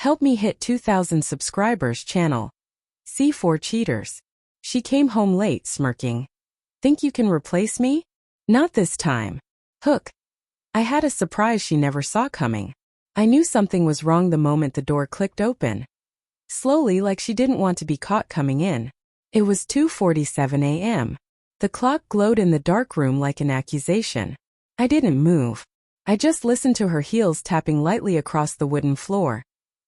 Help me hit 2,000 subscribers channel. C4 cheaters. She came home late, smirking. Think you can replace me? Not this time. Hook. I had a surprise she never saw coming. I knew something was wrong the moment the door clicked open. Slowly, like she didn't want to be caught coming in. It was 2:47 a.m. The clock glowed in the dark room like an accusation. I didn't move. I just listened to her heels tapping lightly across the wooden floor,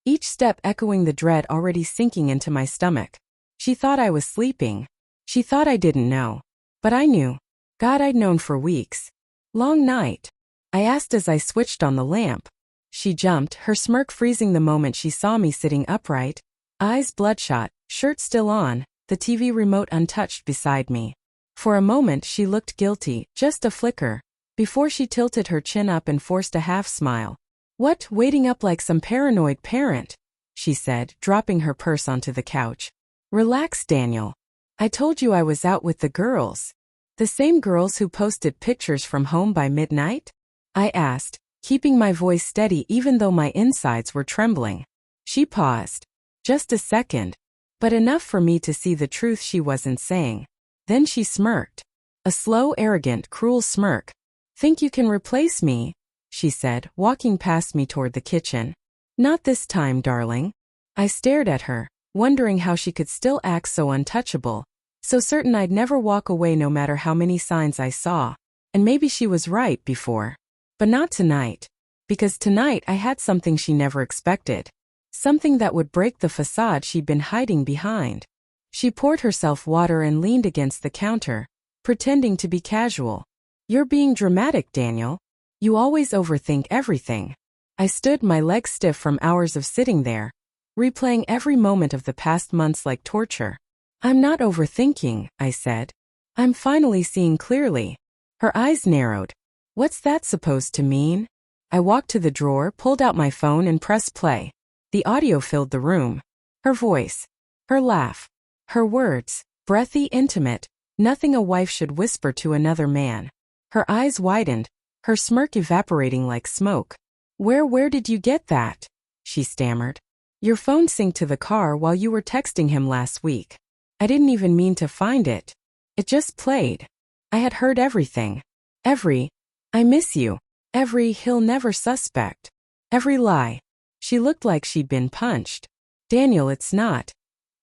each step echoing the dread already sinking into my stomach. She thought I was sleeping. She thought I didn't know. But I knew. God, I'd known for weeks. Long night. I asked as I switched on the lamp. She jumped, her smirk freezing the moment she saw me sitting upright, eyes bloodshot, shirt still on, the TV remote untouched beside me. For a moment she looked guilty, just a flicker, before she tilted her chin up and forced a half-smile. What, waiting up like some paranoid parent? She said, dropping her purse onto the couch. Relax, Daniel. I told you I was out with the girls. The same girls who posted pictures from home by midnight? I asked, keeping my voice steady even though my insides were trembling. She paused. Just a second. But enough for me to see the truth she wasn't saying. Then she smirked. A slow, arrogant, cruel smirk. Think you can replace me? She said, walking past me toward the kitchen. Not this time, darling. I stared at her, wondering how she could still act so untouchable, so certain I'd never walk away no matter how many signs I saw. And maybe she was right before. But not tonight. Because tonight I had something she never expected. Something that would break the facade she'd been hiding behind. She poured herself water and leaned against the counter, pretending to be casual. You're being dramatic, Daniel. You always overthink everything. I stood, my legs stiff from hours of sitting there, replaying every moment of the past months like torture. I'm not overthinking, I said. I'm finally seeing clearly. Her eyes narrowed. What's that supposed to mean? I walked to the drawer, pulled out my phone and pressed play. The audio filled the room. Her voice. Her laugh. Her words. Breathy, intimate. Nothing a wife should whisper to another man. Her eyes widened. Her smirk evaporating like smoke. Where did you get that? She stammered. Your phone synced to the car while you were texting him last week. I didn't even mean to find it. It just played. I had heard everything. Every, I miss you. Every, he'll never suspect. Every lie. She looked like she'd been punched. Daniel, it's not.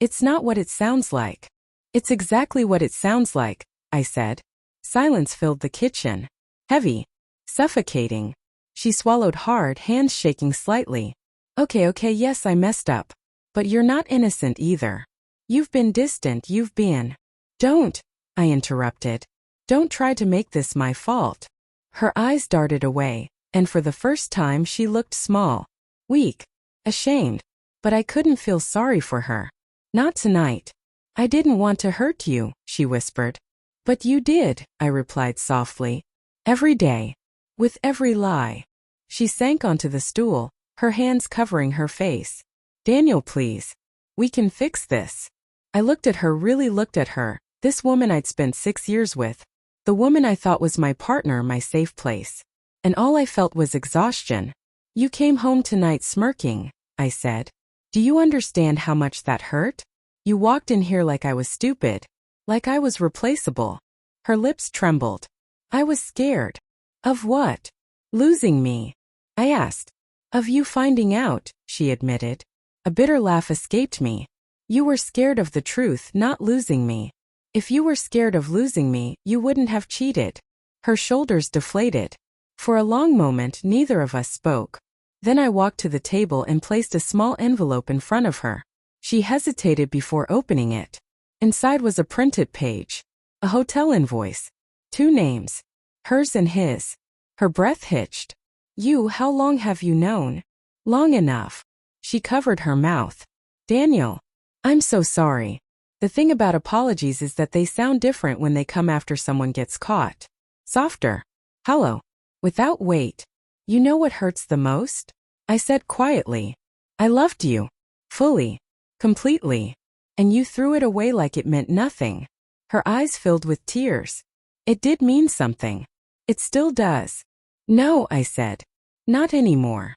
It's not what it sounds like. It's exactly what it sounds like, I said. Silence filled the kitchen. Heavy. Suffocating. She swallowed hard, hands shaking slightly. Okay, yes, I messed up. But you're not innocent either. You've been distant, you've been. Don't, I interrupted. Don't try to make this my fault. Her eyes darted away, and for the first time she looked small, weak, ashamed. But I couldn't feel sorry for her. Not tonight. I didn't want to hurt you, she whispered. But you did, I replied softly. Every day. With every lie. She sank onto the stool, her hands covering her face. Daniel, please. We can fix this. I looked at her, really looked at her, this woman I'd spent 6 years with. The woman I thought was my partner, my safe place. And all I felt was exhaustion. You came home tonight smirking, I said. Do you understand how much that hurt? You walked in here like I was stupid. Like I was replaceable. Her lips trembled. I was scared. Of what? Losing me. I asked. Of you finding out, she admitted. A bitter laugh escaped me. You were scared of the truth, not losing me. If you were scared of losing me, you wouldn't have cheated. Her shoulders deflated. For a long moment, neither of us spoke. Then I walked to the table and placed a small envelope in front of her. She hesitated before opening it. Inside was a printed page. A hotel invoice. 2 names. Hers and his. Her breath hitched. You, how long have you known? Long enough. She covered her mouth. Daniel. I'm so sorry. The thing about apologies is that they sound different when they come after someone gets caught. Softer. Hollow. Without weight. You know what hurts the most? I said quietly. I loved you. Fully. Completely. And you threw it away like it meant nothing. Her eyes filled with tears. It did mean something. It still does. No, I said. Not anymore.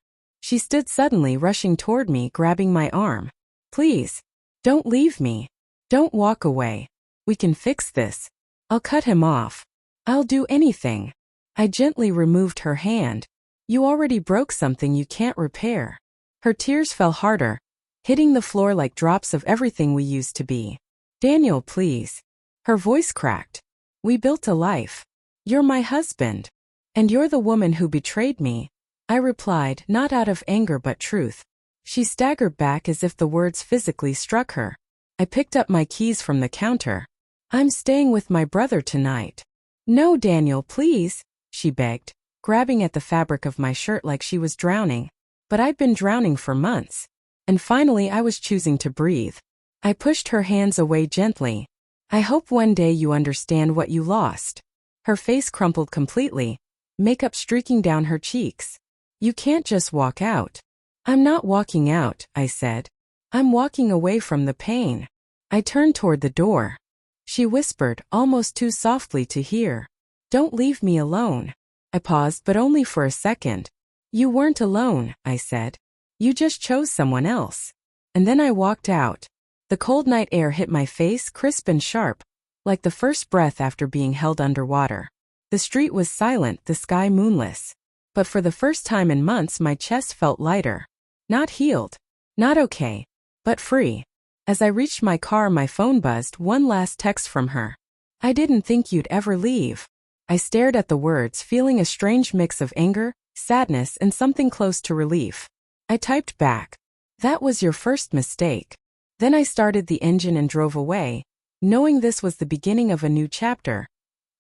She stood suddenly, rushing toward me, grabbing my arm. Please. Don't leave me. Don't walk away. We can fix this. I'll cut him off. I'll do anything. I gently removed her hand. You already broke something you can't repair. Her tears fell harder, hitting the floor like drops of everything we used to be. Daniel, please. Her voice cracked. We built a life. You're my husband. And you're the woman who betrayed me. I replied, not out of anger but truth. She staggered back as if the words physically struck her. I picked up my keys from the counter. I'm staying with my brother tonight. No, Daniel, please, she begged, grabbing at the fabric of my shirt like she was drowning. But I'd been drowning for months. And finally I was choosing to breathe. I pushed her hands away gently. I hope one day you understand what you lost. Her face crumpled completely, makeup streaking down her cheeks. You can't just walk out. I'm not walking out, I said. I'm walking away from the pain. I turned toward the door. She whispered, almost too softly to hear. Don't leave me alone. I paused, but only for a second. You weren't alone, I said. You just chose someone else. And then I walked out. The cold night air hit my face, crisp and sharp, like the first breath after being held underwater. The street was silent, the sky moonless. But for the first time in months my chest felt lighter. Not healed. Not okay. But free. As I reached my car, my phone buzzed, one last text from her. I didn't think you'd ever leave. I stared at the words, feeling a strange mix of anger, sadness, and something close to relief. I typed back. That was your first mistake. Then I started the engine and drove away, knowing this was the beginning of a new chapter.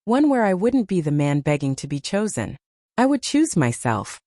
One where I wouldn't be the man begging to be chosen. I would choose myself.